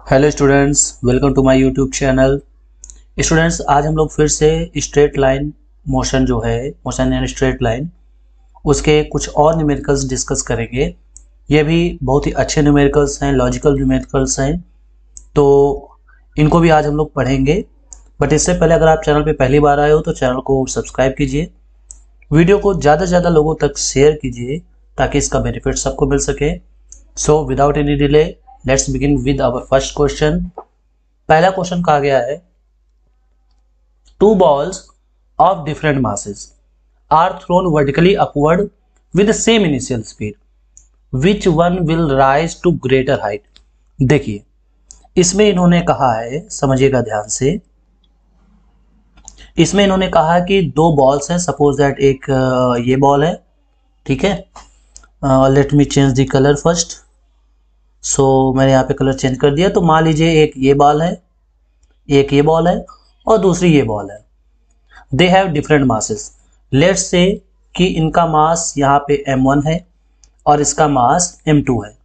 Hello students, welcome to my YouTube channel. Students, आज हम लोग फिर से स्ट्रेट लाइन मोशन जो है, मोशन यानी स्ट्रेट लाइन, उसके कुछ और न्यूमेरिकल्स डिस्कस करेंगे। ये भी बहुत ही अच्छे न्यूमेरिकल्स हैं, लॉजिकल न्यूमेरिकल्स हैं, तो इनको भी आज हम लोग पढ़ेंगे। बट इससे पहले अगर आप चैनल पे पहली बार आए हो तो चैनल को सब्सक्राइब कीजिए, वीडियो को ज़्यादा से ज़्यादा लोगों तक शेयर कीजिए ताकि इसका बेनिफिट सबको मिल सके। So without any delay let's begin with our first question. पहला क्वेश्चन कहा गया है, two balls of different masses are thrown vertically upward with the same initial speed, which one will rise to greater height. देखिए, इसमें इन्होंने कहा है, समझिएगा ध्यान से, इसमें इन्होंने कहा कि दो बॉल्स हैं। सपोज दैट एक ये बॉल है, ठीक है। Let me change the colour first. So मैंने यहाँ पे कलर चेंज कर दिया। तो मान लीजिए एक ये बॉल है, एक ये बॉल है और दूसरी ये बॉल है। They have different masses. Let's say कि इनका मास यहाँ पे m1 है और इसका मास m2 है।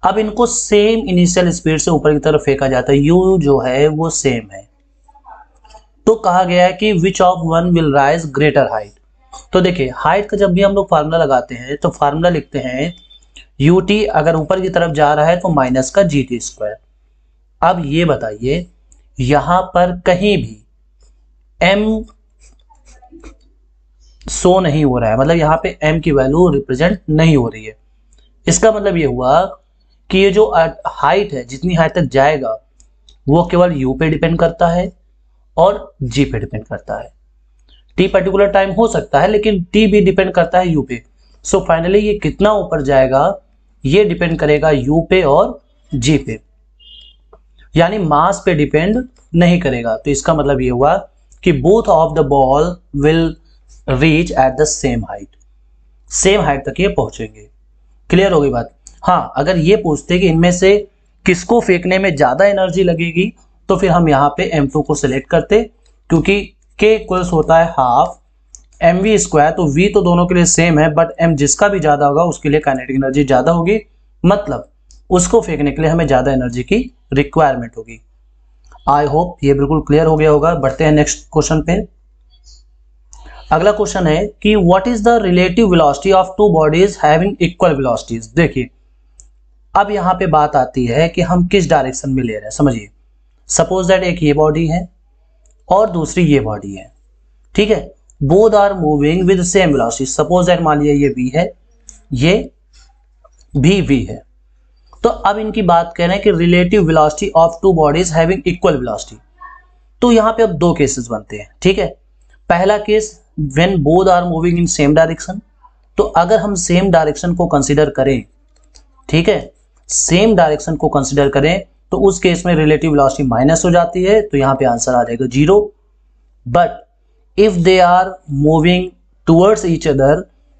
अब इनको सेम इनिशियल स्पीड से ऊपर की तरफ फेंका जाता है, u जो है वो सेम है। तो कहा गया है कि which of one will rise greater height. तो देखिए, हाइट का जब भी हम लोग फार्मूला लगाते हैं तो फार्मूला लिखते हैं ut, अगर ऊपर की तरफ जा रहा है तो माइनस का gt स्क्वायर। अब ये बताइए, यहां पर कहीं भी m शो नहीं हो रहा है, मतलब यहां पे m की वैल्यू रिप्रेजेंट नहीं हो रही है। इसका मतलब ये हुआ कि ये जो हाइट है, जितनी हाइट तक जाएगा वो केवल u पे डिपेंड करता है और g पे डिपेंड करता है। t पर्टिकुलर टाइम हो सकता है लेकिन t भी डिपेंड करता है u पे। सो फाइनली ये कितना ऊपर जाएगा ये डिपेंड करेगा u पे और g पे, यानी मास पे डिपेंड नहीं करेगा। तो इसका मतलब ये हुआ कि both of the ball will reach at the same height, same height तक ये पहुंचेंगे। क्लियर होगी बात? हाँ, अगर ये पूछते कि इनमें से किसको फेंकने में ज्यादा एनर्जी लगेगी तो फिर हम यहाँ पे m2 को सिलेक्ट करते, क्योंकि k इक्वल्स होता है हाफ mv स्क्वायर। तो v तो दोनों के लिए सेम है, बट m जिसका भी ज्यादा होगा उसके लिए काइनेटिक एनर्जी ज्यादा होगी, मतलब उसको फेंकने के लिए हमें ज्यादा एनर्जी की रिक्वायरमेंट होगी। आई होप ये बिल्कुल क्लियर हो गया होगा। बढ़ते हैं नेक्स्ट क्वेश्चन पे। अगला क्वेश्चन है कि what is the relative velocity of two bodies having equal velocities. देखिए, अब यहां पे बात आती है कि हम किस डायरेक्शन में ले रहे हैं। समझिए, सपोज दैट एक ये बॉडी है और दूसरी ये बॉडी है, ठीक है। Both are moving with same velocity. Suppose that मान लीजिए ये v है, ये भी v है। तो अब इनकी बात कर रहे हैं कि relative velocity of two bodies having equal velocity. तो यहां पे अब दो केसेस बनते हैं, ठीक है। पहला case, when both are moving in same direction. तो अगर हम सेम डायरेक्शन को कंसीडर करें, ठीक है, सेम डायरेक्शन को कंसीडर करें तो उस केस में रिलेटिव वेलोसिटी माइनस हो जाती है, तो यहां पे आंसर आ जाएगा 0। But if they are moving towards each other,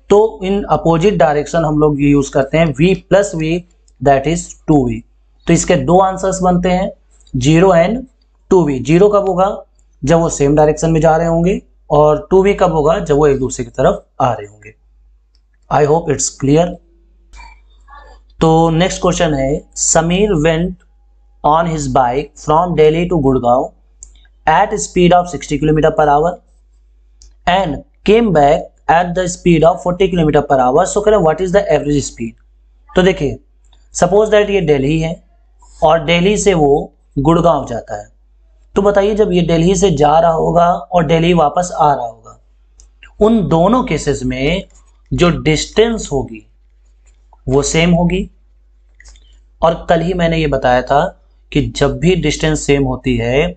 तो इन अपोजिट डायरेक्शन हम लोग यूज करते हैं v plus v, that is 2v। तो इसके दो आंसर्स बनते हैं, 0 एंड 2v। 0 कब होगा? जब वो सेम डायरेक्शन में जा रहे होंगे, और 2v कब होगा? जब वो एक दूसरे की तरफ आ रहे होंगे। I hope it's clear. तो नेक्स्ट क्वेश्चन है, Sameer went on his bike from Delhi to Gurgaon at speed of 60 km per hour and came back at the speed of 40 km per hour. So करें what is the average speed। तो देखिए, suppose that ये दिल्ली है और दिल्ली से वो गुड़गांव जाता है। तो बताइए, जब ये दिल्ली से जा रहा होगा और दिल्ली वापस आ रहा होगा, उन दोनों केसेस में जो डिस्टेंस होगी वो सेम होगी। और कल ही मैंने ये बताया था कि जब भी डिस्टेंस सेम होती है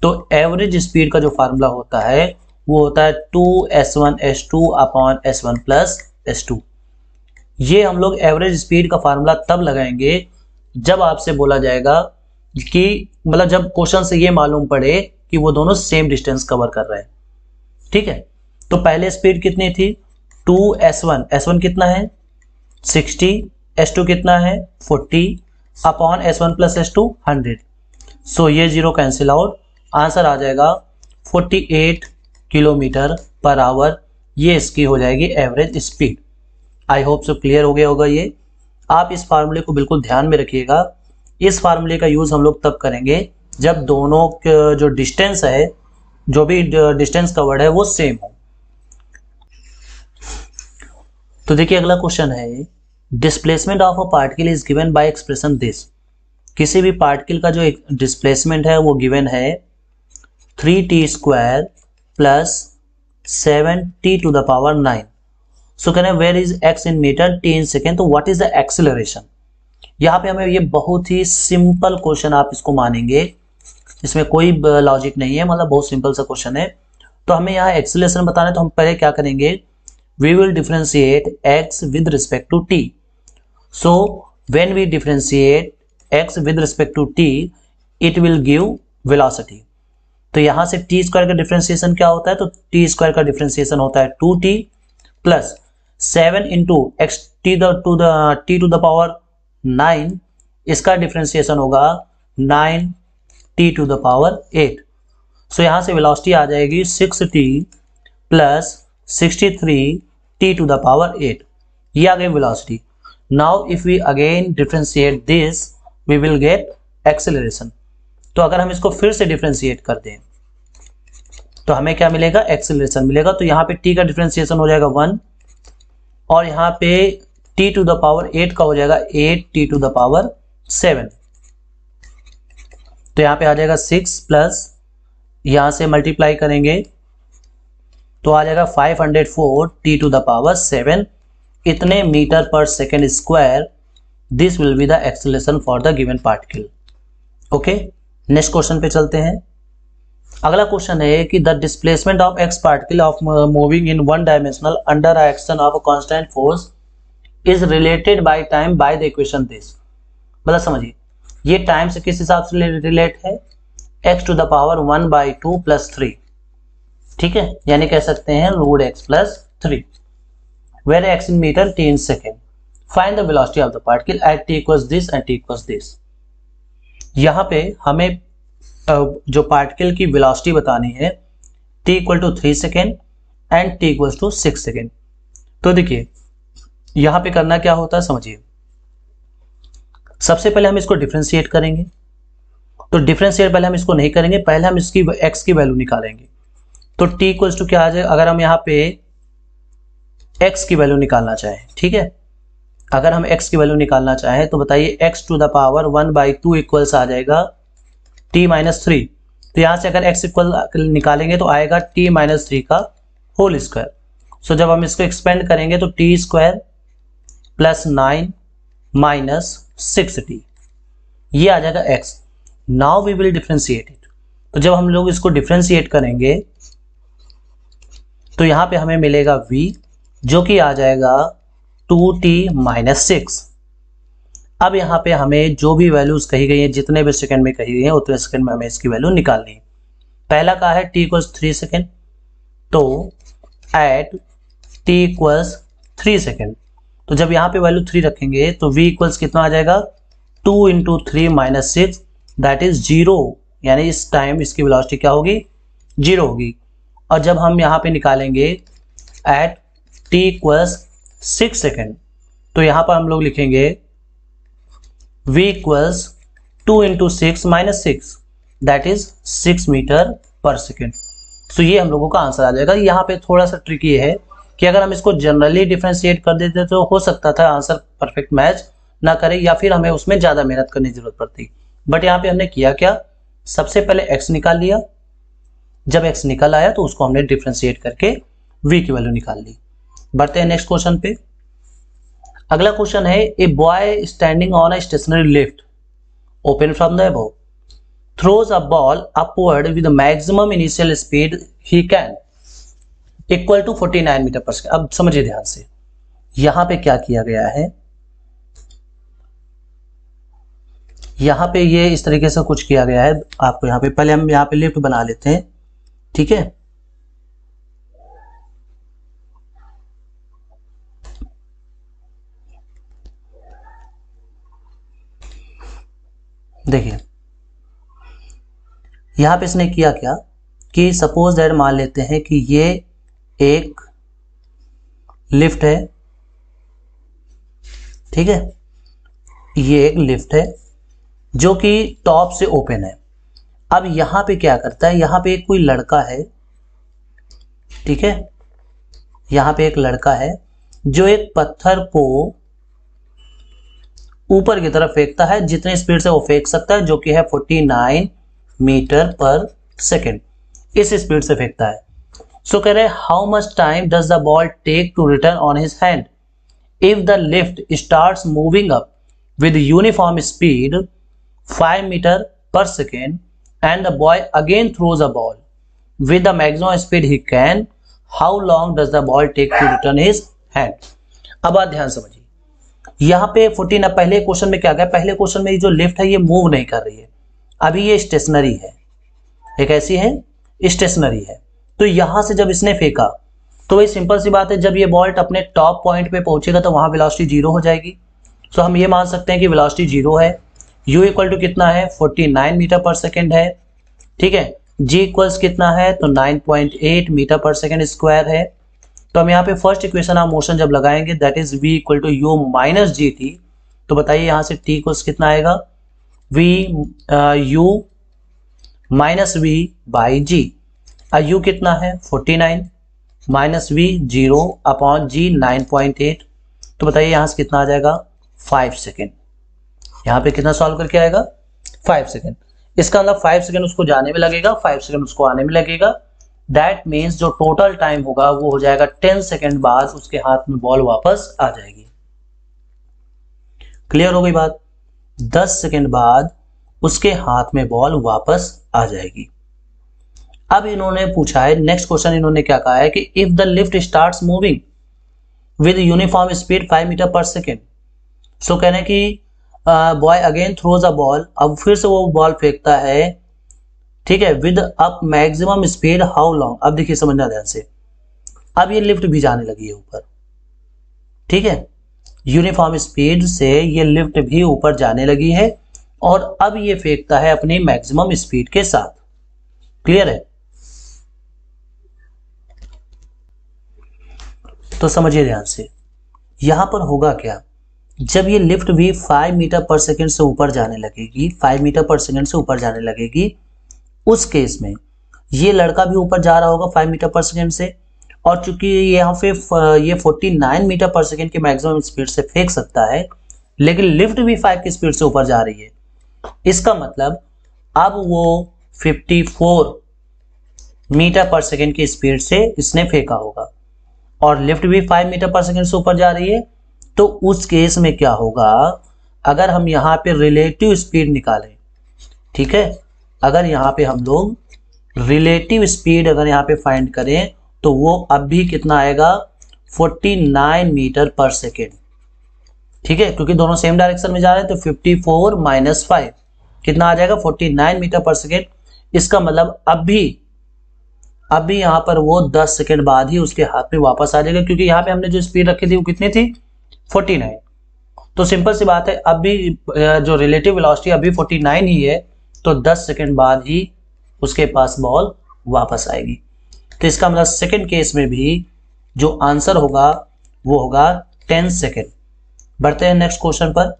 तो एवरेज स्पीड का जो फार्मूला होता है वो होता है 2s1s2 upon s1 plus s2। ये हम लोग एवरेज स्पीड का फार्मूला तब लगाएंगे जब आपसे बोला जाएगा कि, मतलब जब क्वेश्चन से ये मालूम पड़े कि वो दोनों सेम डिस्टेंस कवर कर रहे हैं, ठीक है। तो पहले स्पीड कितनी थी? 2s1, s1 कितना है? 60, s2 कितना है? 40 अपॉन s1 प्लस s2 100। सो ये 0 कैंसिल आउट, आंसर आ जाएगा 48 किलोमीटर पर आवर। ये इसकी हो जाएगी average speed. I hope so clear हो गया होगा ये। आप इस फार्मूले को बिल्कुल ध्यान में रखिएगा इस फार्मूले का यूज हम लोग तब करेंगे जब दोनों जो डिस्टेंस है, जो भी डिस्टेंस कवर्ड है वो सेम हो। तो देखिए अगला क्वेश्चन है, displacement of a particle is given by expression this. किसी भी पार्टिकल का जो डिस्प्लेसमेंट है वो गिवन है 3t² प्लस 7t⁹ सो कहना है where is x in metre, t in second, तो व्हाट इज द एक्सेलरेशन। यहाँ पे हमें ये बहुत ही सिंपल क्वेश्चन आप इसको मानेंगे, इसमें कोई लॉजिक नहीं है, मतलब बहुत सिंपल सा क्वेश्चन है। तो हमें यहाँ एक्सेलरेशन बताना है, तो हम पहले क्या करेंगे, we will differentiate x with respect to t। So when we differentiate x with respect to t it will give velocity. तो यहाँ से t स्क्वायर का डिफरेंशिएशन क्या होता है, तो t स्क्वायर का डिफरेंशिएशन होता है 2t plus 7 into x t to the power 9, इसका डिफरेंशिएशन होगा 9t⁸। सो यहाँ से वेलोसिटी आ जाएगी 6t प्लस 63t⁸। ये आ गई velocity. Now if we again differentiate this we will get acceleration. तो अगर हम इसको फिर से डिफरेंशिएट कर दें तो हमें क्या मिलेगा, एक्सेलरेशन मिलेगा। तो यहाँ पे t का डिफरेंशिएशन हो जाएगा 1 और यहाँ पे t⁸ का हो जाएगा 8t�7। तो यहाँ पे आ जाएगा 6 प्लस यहाँ से मल्टीप्लाई करेंगे तो आ जाएगा 504t�7 इतने metre per second square. This will be the acceleration for the given particle. Okay, next question पे चलते हैं। अगला क्वेश्चन है कि the displacement of x particle of moving in one dimensional under action of a constant force is related by time by the equation this. मतलब समझिए ये time से किस हिसाब से रिलेट है, x⁴ 1/2 + 3। ठीक है, यानी कह सकते हैं √x + 3 where x in metre, t in second. Find the velocity of the particle at t = this and t = this. यहाँ पे हमें जो पार्टिकल की वेलोसिटी बतानी है t = 3 second and t = 6 second. तो देखिए यहाँ पे करना क्या होता है समझिए, सबसे पहले हम इसको डिफरेंशिएट करेंगे। तो डिफरेंशिएट पहले हम इसको नहीं करेंगे, पहले हम इसकी x की वैल्यू निकालेंगे। तो t = क्या आ जाएगा, अगर हम यहाँ पे x की वैल्यू निकालना चाहें, ठीक है, अगर हम x की वैल्यू निकालना चाहें तो बताइए x⁴ 1/2 इक्वल्स आ जाएगा t - 3। तो यहाँ से अगर x इक्वल निकालेंगे तो आएगा t - 3 का होल स्क्वायर। सो जब हम इसको एक्सपेंड करेंगे तो t² + 9 - 6t, ये आ जाएगा x। Now we will differentiate it. तो जब हम लोग इसको डिफरेंशिएट करेंगे तो यहाँ पे हमें मिलेगा v जो कि आ जाएगा 2t - 6। अब यहाँ पे हमें जो भी वैल्यूज कही गई है, जितने भी सेकंड में कही गई है उतने सेकंड में हमें इसकी वैल्यू निकालनी है। पहला कहा है t = 3 सेकंड, तो एट t = 3 सेकंड, तो जब यहाँ पे वैल्यू 3 रखेंगे तो v इक्वल्स कितना आ जाएगा 2 × 3 - 6 दैट इज 0, यानी इस टाइम इसकी वेलोसिटी क्या होगी, 0 होगी। और जब हम यहाँ पे निकालेंगे एट t = 6 सेकंड तो यहाँ पर हम लोग लिखेंगे v = 2 × 6 - 6 that is 6 metre per second. सो ये हम लोगों का आंसर आ जाएगा। यहाँ पे थोड़ा सा ट्रिक ये है कि अगर हम इसको जनरली डिफरेंशिएट कर देते तो हो सकता था आंसर परफेक्ट मैच ना करे या फिर हमें उसमें ज़्यादा मेहनत करने की जरूरत पड़ती। बट यहाँ पे हमने किया क्या, सबसे पहले x निकाल लिया, जब x निकल आया तो उसको हमने डिफरेंशिएट करके v की वैल्यू निकाल ली। बढ़ते हैं नेक्स्ट क्वेश्चन पे। अगला क्वेश्चन है, a boy standing on a stationary lift open from the above throws a ball upward with the maximum initial speed he can equal to 49 metre per second. अब समझिए ध्यान से, यहां पे क्या किया गया है, यहां पे ये इस तरीके से कुछ किया गया है। आपको यहाँ पे पहले हम यहाँ पे लिफ्ट बना लेते हैं, ठीक है। देखिए यहां पे इसने किया क्या कि सपोज दैट मान लेते हैं कि ये एक लिफ्ट है, ठीक है, ये एक लिफ्ट है जो कि टॉप से ओपन है। अब यहां पे क्या करता है, यहां पे एक कोई लड़का है, ठीक है, यहां पे एक लड़का है जो एक पत्थर को ऊपर की तरफ फेंकता है, जितनी स्पीड से वो फेंक सकता है, जो कि है 49 मीटर पर सेकेंड, इस स्पीड से फेंकता है। सो कह रहे how much time does the ball take to return on his hand if the lift starts moving up with uniform speed 5 metre per second and the boy again throws a ball with the maximum speed he can, how long does the ball take to return his hand. अब बात ध्यान समझिए, यहाँ पे 14, पहले question में क्या गया, पहले क्वेश्चन में जो लिफ्ट है ये मूव नहीं कर रही है, अभी ये स्टेशनरी है, एक ऐसी है स्टेशनरी है। तो यहां से जब इसने फेंका तो वही सिंपल सी बात है, जब ये बॉल अपने टॉप पॉइंट पे पहुंचेगा तो वहां वेलोसिटी जीरो हो जाएगी। तो हम ये मान सकते हैं कि वेलोसिटी जीरो है। u इक्वल टू कितना है, 49 मीटर पर सेकेंड है, ठीक है। g इक्वल्स कितना है, तो 9.8 मीटर पर सेकेंड स्क्वायर है। तो हम यहाँ पे फर्स्ट इक्वेशन ऑफ मोशन जब लगाएंगे that is v equal to u minus g t, तो बताइए यहाँ से t इक्वल्स कितना आएगा, v u minus v by g. u कितना है 49 माइनस v 0 अपॉन g 9.8, तो बताइए यहाँ से कितना आ जाएगा 5 सेकेंड। यहाँ पे कितना सॉल्व करके आएगा 5 सेकेंड। इसका मतलब 5 सेकेंड उसको जाने में लगेगा, 5 सेकेंड उसको आने में लगेगा। दैट मीन्स जो टोटल टाइम होगा वो हो जाएगा 10 सेकेंड बाद उसके हाथ में बॉल वापस आ जाएगी। क्लियर हो गई बात, 10 सेकेंड बाद उसके हाथ में बॉल वापस आ जाएगी। अब इन्होंने पूछा है नेक्स्ट क्वेश्चन, इन्होंने क्या कहा है कि if the lift starts moving with uniform speed 5 metre per second, so कहने की boy again throws a ball, अब फिर से वो बॉल फेंकता है, ठीक है, with up maximum speed how long. अब देखिए समझना ध्यान से, अब ये लिफ्ट भी जाने लगी है ऊपर, ठीक है, यूनिफॉर्म स्पीड से ये लिफ्ट भी ऊपर जाने लगी है और अब ये फेंकता है अपनी मैक्सिमम स्पीड के साथ। क्लियर है, तो समझिए ध्यान से, यहां पर होगा क्या, जब ये लिफ्ट भी 5 मीटर पर सेकेंड से ऊपर जाने लगेगी, 5 मीटर पर सेकेंड से ऊपर जाने लगेगी, उस केस में ये लड़का भी ऊपर जा रहा होगा 5 मीटर पर सेकेंड से, और चूंकि यहाँ पे ये 49 मीटर पर सेकेंड की मैक्सिमम स्पीड से फेंक सकता है, लेकिन लिफ्ट भी 5 की स्पीड से ऊपर जा रही है, इसका मतलब अब वो 54 मीटर पर सेकेंड की स्पीड से इसने फेंका होगा और लिफ्ट भी 5 मीटर पर सेकेंड से ऊपर जा रही है। तो उस केस में क्या होगा, अगर हम यहाँ पे रिलेटिव स्पीड निकालें, ठीक है, अगर यहाँ पे हम लोग रिलेटिव स्पीड अगर यहाँ पे फाइंड करें तो वो अब भी कितना आएगा 49 मीटर पर सेकेंड, ठीक है, क्योंकि दोनों सेम डायरेक्शन में जा रहे हैं, तो 54 माइनस 5 कितना आ जाएगा 49 मीटर पर सेकेंड। इसका मतलब अब भी यहाँ पर वो 10 सेकेंड बाद ही उसके हाथ में वापस आ जाएगा, क्योंकि यहाँ पे हमने जो स्पीड रखी थी वो कितनी थी 49। तो सिंपल सी बात है, अब भी जो रिलेटिव वेलोसिटी अभी 49 ही है, तो 10 सेकेंड बाद ही उसके पास बॉल वापस आएगी। तो इसका मतलब सेकेंड केस में भी जो आंसर होगा वो होगा 10 सेकेंड। बढ़ते हैं नेक्स्ट क्वेश्चन पर।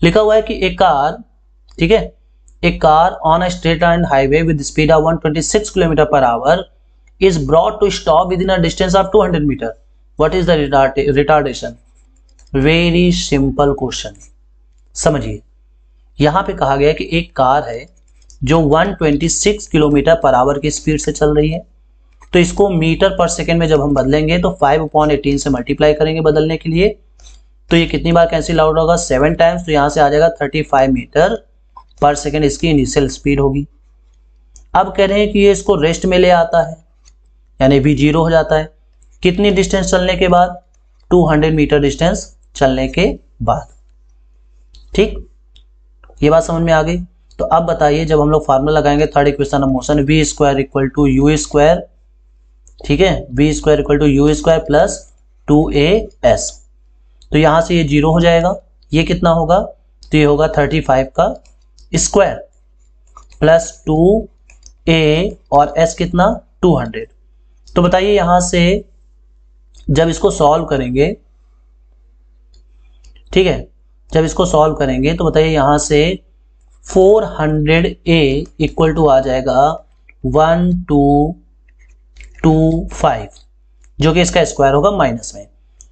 लिखा हुआ है कि एक कार, ठीक है, एक car on a straight line highway with speed of 126 kilometre per hour is brought to stop within a distance of 200 metre, what is the retardation. Very simple question, समझिए, यहां पे कहा गया है कि एक कार है जो 126 किलोमीटर पर आवर की स्पीड से चल रही है, तो इसको मीटर पर सेकेंड में जब हम बदलेंगे तो 5/18 से मल्टीप्लाई करेंगे बदलने के लिए, तो ये कितनी बार कैंसिल आउट होगा 7 टाइम्स, तो यहां से आ जाएगा 35 मीटर पर सेकेंड इसकी इनिशियल स्पीड होगी। अब कह रहे हैं कि ये इसको रेस्ट में ले आता है, यानी भी 0 हो जाता है, कितनी डिस्टेंस चलने के बाद 200 मीटर डिस्टेंस चलने के बाद। ठीक, ये बात समझ में आ गई। तो अब बताइए, जब हम लोग फार्मूला लगाएंगे third equation of motion, v square equal to u square, ठीक है, v square equal to u square plus 2as, तो यहां से ये 0 हो जाएगा, ये कितना होगा, तो ये होगा 35 का स्क्वायर प्लस 2a और s कितना 200। तो बताइए यहां से जब इसको सॉल्व करेंगे, ठीक है, जब इसको सॉल्व करेंगे तो बताइए यहाँ से 400A इक्वल टू आ जाएगा 1225, जो कि इसका स्क्वायर होगा माइनस में।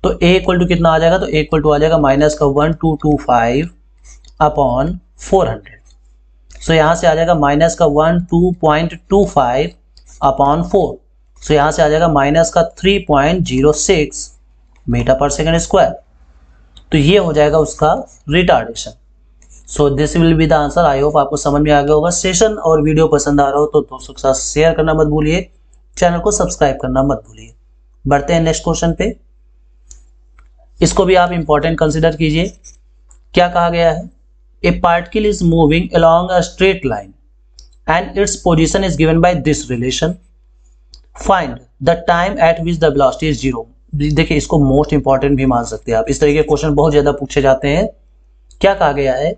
तो A इक्वल टू कितना आ जाएगा, तो A इक्वल टू आ जाएगा माइनस का 1225 अपॉन 400। सो यहाँ से आ जाएगा माइनस का 12.25 अपॉन 4। सो यहाँ से आ जाएगा माइनस का 3.06 मीटर पर सेकेंड स्क्वायर। तो ये हो जाएगा उसका retardation. So this will be the answer. I hope आपको समझ में आ गया होगा। सेशन और वीडियो पसंद आ रहा हो तो दोस्तों के साथ शेयर करना मत भूलिए, चैनल को सब्सक्राइब करना मत भूलिए। बढ़ते हैं नेक्स्ट क्वेश्चन पे। इसको भी आप इंपॉर्टेंट कंसिडर कीजिए। क्या कहा गया है, ए particle is moving along a straight line and its position is given by this relation, find the time eight which the velocity is zero. देखिए इसको मोस्ट इंपॉर्टेंट भी मान सकते हैं आप, इस तरह के क्वेश्चन बहुत ज्यादा पूछे जाते हैं। क्या कहा गया है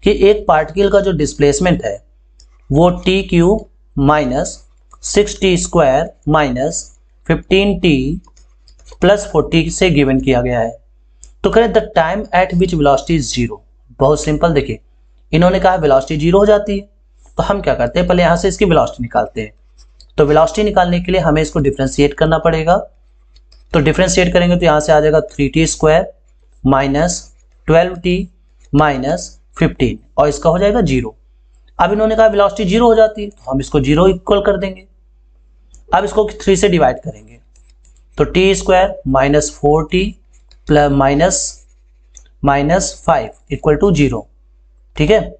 कि एक पार्टिकल का जो डिस्प्लेसमेंट है वो T cube minus 6t square minus 15t plus 40 से गिवन किया गया है। तो करें the time eight which velocity is zero. बहुत सिंपल, देखिए इन्होंने कहा वेलोसिटी जीरो हो जाती है, तो हम क्या करते हैं, पहले यहां से इसकी वेलोसिटी निकालते हैं। तो वेलोसिटी निकालने के लिए हमें इसको डिफरेंशिएट करना पड़ेगा। तो डिफरेंशिएट करेंगे तो यहां से आ जाएगा 3t square minus 12t minus 15 और इसका हो जाएगा जीरो। अब इन्होंने कहा वेलोसिटी जीरो हो जाती है, तो हम इसको जीरो इक्वल कर देंगे। अब इसको 3 से डिवाइड करेंगे तो t square minus 4t plus minus 5 equal to zero. ठीक है,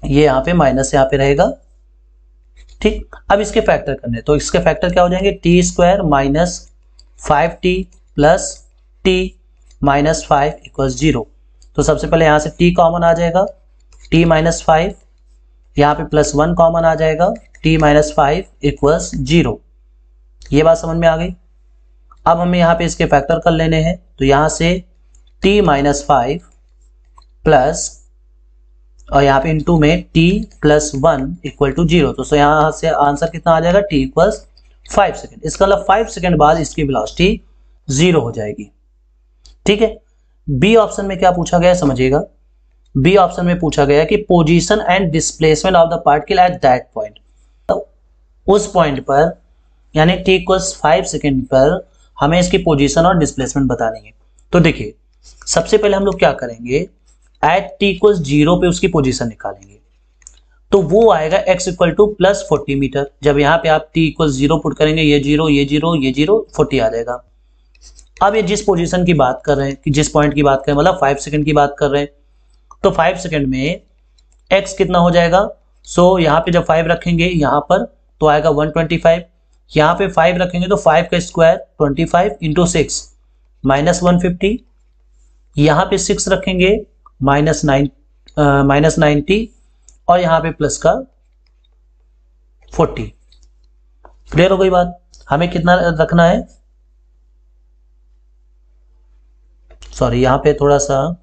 ये यहाँ पे माइनस यहाँ पे रहेगा। ठीक, अब इसके फैक्टर करने, तो इसके फैक्टर क्या हो जाएंगे, t square minus 5t plus t minus 5 equal zero. तो सबसे पहले यहां से t कॉमन आ जाएगा, t माइनस 5, यहाँ पे प्लस 1 कॉमन आ जाएगा, t माइनस 5 इक्वल्स जीरो। ये बात समझ में आ गई। अब हमें यहाँ पे इसके फैक्टर कर लेने हैं, तो यहाँ से t माइनस 5 प्लस और यहाँ पे इंटू में t plus 1 equal to zero. तो यहाँ से आंसर कितना आ जाएगा, t इक्वल्स 5 सेकेंड। इसका मतलब 5 सेकेंड बाद इसकी वेलोसिटी जीरो हो जाएगी। ठीक है, बी ऑप्शन में क्या पूछा गया समझिएगा। बी ऑप्शन में पूछा गया कि position and displacement of the particle at that point. तो उस पॉइंट पर यानी t इक्वल्स 5 सेकेंड पर हमें इसकी पोजीशन और डिस्प्लेसमेंट बतानी है। तो देखिए सबसे पहले हम लोग क्या करेंगे, एट t इक्वल्स जीरो पे उसकी पोजीशन निकालेंगे। तो वो आएगा x equal to plus 40 metre. जब यहाँ पे आप t इक्वल्स जीरो पुट करेंगे, ये जीरो ये जीरो ये जीरो 40 आ जाएगा। अब ये जिस पोजीशन की बात कर रहे हैं, कि जिस पॉइंट की बात करें, मतलब 5 सेकंड की बात कर रहे हैं, तो 5 सेकंड में x कितना हो जाएगा। सो यहाँ पे जब 5 रखेंगे यहाँ पर तो आएगा 125, यहाँ पे 5 रखेंगे तो 5 का स्क्वायर 25 इंटू 6 माइनस 150, यहाँ पे 6 रखेंगे माइनस 90 और यहाँ पे प्लस का 40। क्लियर हो गई बात। हमें कितना रखना है, सॉरी यहाँ पे थोड़ा सा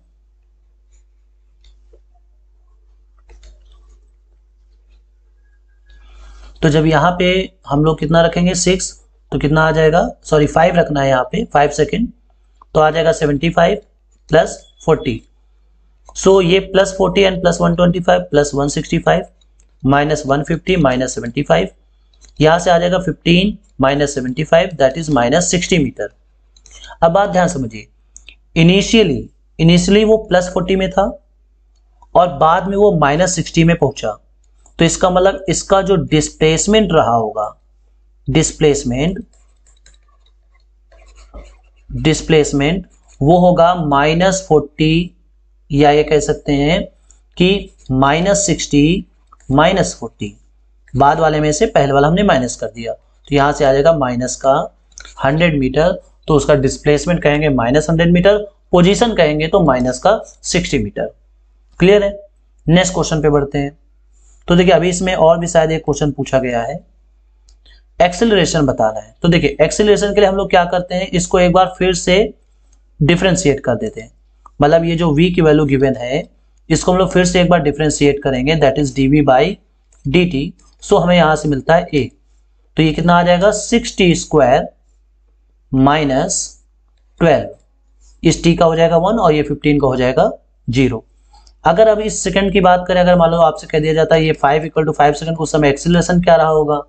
तो जब यहाँ पे हम लोग कितना रखेंगे 6, तो कितना आ जाएगा, सॉरी 5 रखना है यहाँ पे 5 सेकेंड, तो आ जाएगा 75 प्लस 40। सो ये plus 40 and plus 125 plus 165 minus 150 minus 75, यहाँ से आ जाएगा 15 minus 75 that is minus 60 metre. अब बात ध्यान समझिए, इनिशियली वो प्लस 40 में था और बाद में वो माइनस 60 में पहुंचा। तो इसका मतलब इसका जो डिस्प्लेसमेंट रहा होगा, डिस्प्लेसमेंट वो होगा माइनस 40, या ये कह सकते हैं कि माइनस 60 माइनस 40। बाद वाले में से पहले वाला हमने माइनस कर दिया, तो यहां से आ जाएगा माइनस का 100 मीटर। तो उसका डिस्प्लेसमेंट कहेंगे माइनस 100 मीटर, पोजीशन कहेंगे तो माइनस का 60 मीटर। क्लियर है। नेक्स्ट क्वेश्चन पे बढ़ते हैं। तो देखिए अभी इसमें और भी शायद एक क्वेश्चन पूछा गया है, एक्सेलरेशन बताना है। तो देखिए एक्सेलरेशन के लिए हम लोग क्या करते हैं, इसको एक बार फिर से डिफरेंशिएट कर देते हैं। मतलब ये जो v की वैल्यू गिवन है इसको हम लोग फिर से एक बार डिफरेंशिएट करेंगे, that is dv by dt। सो हमें यहां से मिलता है a, तो ये कितना आ जाएगा 6t स्क्वायर माइनस 12, इस t का हो जाएगा 1 और ये 15 का हो जाएगा 0। अगर अभी इस सेकंड की बात करें, अगर मान लो आपसे कह दिया जाता है ये 5 = 5 सेकंड, उस समय एक्सीलरेशन क्या रहा होगा,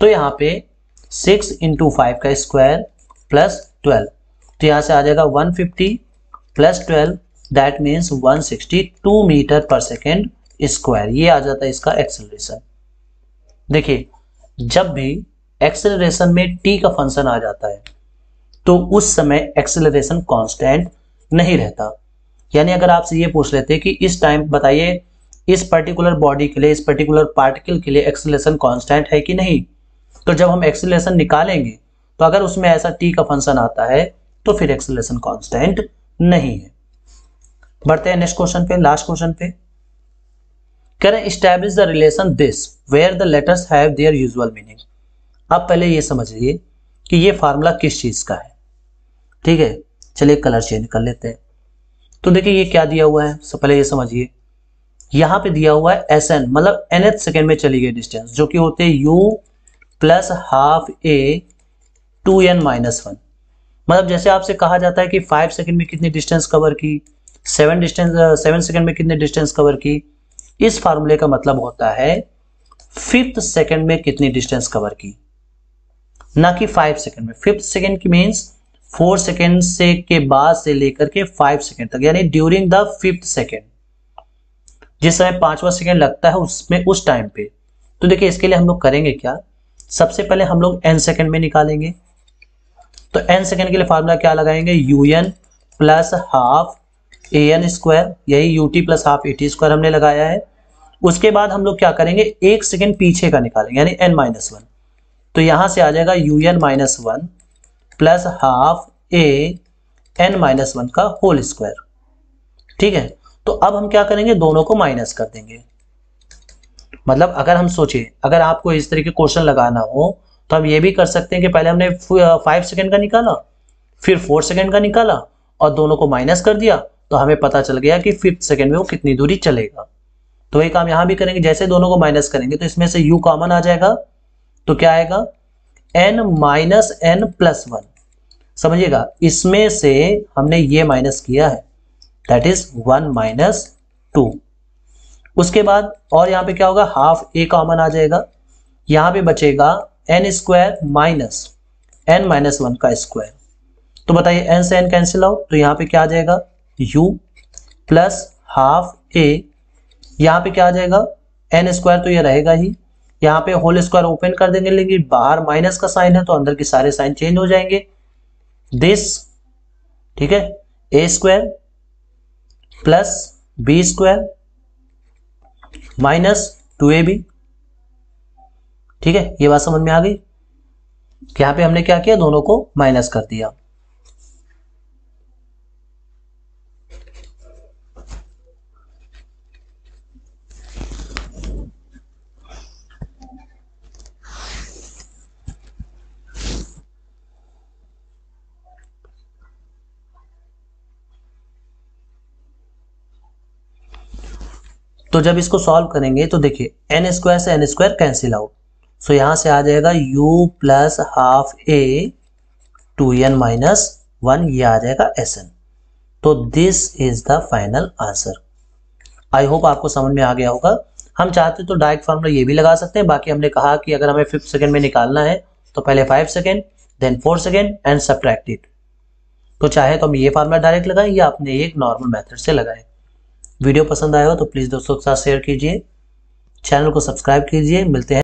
तो यहाँ पे 6 × 5 का स्क्वायर प्लस 12, तो यहाँ से आ जाएगा 150 plus 12, that means 162 metre per second square. ये आ जाता है इसका एक्सेलरेशन। देखिए, जब भी एक्सेलरेशन में t का फंक्शन आ जाता है तो उस समय एक्सेलरेशन कांस्टेंट नहीं रहता। यानी अगर आपसे ये पूछ लेते कि इस टाइम बताइए इस पर्टिकुलर बॉडी के लिए, इस पर्टिकुलर पार्टिकल के लिए एक्सेलरेशन कांस्टेंट है कि नहीं, तो जब हम एक्सेलरेशन निकालेंगे तो अगर उसमें ऐसा t का फंक्शन आता है तो फिर एक्सेलरेशन कांस्टेंट नहीं है। बढ़ते हैं नेक्स्ट क्वेश्चन पे, लास्ट क्वेश्चन पे। कह रहे हैं establish the relation this where the letters have their usual meaning. अब पहले ये समझिए कि ये फार्मूला किस चीज का है, ठीक है। चलिए कलर चेंज कर लेते हैं। तो देखिए ये क्या दिया हुआ है, सब पहले ये समझिए। यहाँ पे दिया हुआ है SN, मतलब nth सेकेंड में चली गई डिस्टेंस, जो कि होते हैं U + ½ A 2n - 1। मतलब जैसे आपसे कहा जाता है कि 5 सेकेंड में कितनी डिस्टेंस कवर की, 7 सेकेंड में कितनी डिस्टेंस कवर की, इस फार्मूले का मतलब होता है 5th सेकेंड में कितनी डिस्टेंस कवर की, ना कि 5 सेकेंड में। 5th सेकेंड की मीन्स 4 सेकेंड से के बाद से लेकर के 5 सेकेंड तक, यानी ड्यूरिंग द 5th सेकेंड, जिस समय 5वां सेकेंड लगता है उसमें, उस टाइम पे। तो देखिए इसके लिए हम लोग करेंगे क्या, सबसे पहले हम लोग n सेकेंड में निकालेंगे। तो n सेकेंड के लिए फार्मूला क्या लगाएंगे, un + ½ an², यही ut + ½ at² हमने लगाया है। उसके बाद हम लोग क्या करेंगे, 1 सेकेंड पीछे का निकालेंगे, यानी n - 1। तो यहां से आ जाएगा un - 1 + ½ a n - 1 का होल स्क्वायर, ठीक है। तो अब हम क्या करेंगे, दोनों को माइनस कर देंगे। मतलब अगर हम सोचे, अगर आपको इस तरीके क्वेश्चन लगाना हो तो हम ये भी कर सकते हैं कि पहले हमने 5 सेकेंड का निकाला, फिर 4 सेकेंड का निकाला और दोनों को माइनस कर दिया, तो हमें पता चल गया कि 5th सेकेंड में वो कितनी दूरी चलेगा। तो वही काम यहां भी करेंगे, जैसे दोनों को माइनस करेंगे तो इसमें से u कॉमन आ जाएगा, तो क्या आएगा n - n + 1। समझिएगा, इसमें से हमने ये माइनस किया है, दैट इज 1 - 2। उसके बाद और यहाँ पे क्या होगा, ½ a कॉमन आ जाएगा, यहाँ पे बचेगा n² - n - 1 का स्क्वायर। तो बताइए n से n कैंसिल आउट, तो यहाँ पे क्या आ जाएगा, u + ½ a, यहाँ पे क्या आ जाएगा, n² तो ये रहेगा ही, यहाँ पे होल स्क्वायर ओपन कर देंगे, लेकिन बाहर माइनस का साइन है तो अंदर के सारे साइन चेंज हो जाएंगे। दिस, ठीक है, a² + b² - 2ab, ठीक है। ये बात समझ में आ गई कि यहाँ पे हमने क्या किया, दोनों को माइनस कर दिया। तो जब इसको सॉल्व करेंगे तो देखिए n² से n² कैंसिल आउट, सो यहां से आ जाएगा u + ½ a 2n - 1, ये आ जाएगा SN। तो this is the final answer. I hope आपको समझ में आ गया होगा। हम चाहते तो डायरेक्ट फार्मूला ये भी लगा सकते हैं, बाकी हमने कहा कि अगर हमें 5th सेकेंड में निकालना है तो पहले 5 second, then 4 second and subtract it. तो चाहे तो हम ये फार्मूला डायरेक्ट लगाएं या अपने एक नॉर्मल मेथड से लगाएं। वीडियो पसंद आया हो तो प्लीज़ दोस्तों के साथ शेयर कीजिए, चैनल को सब्सक्राइब कीजिए। मिलते हैं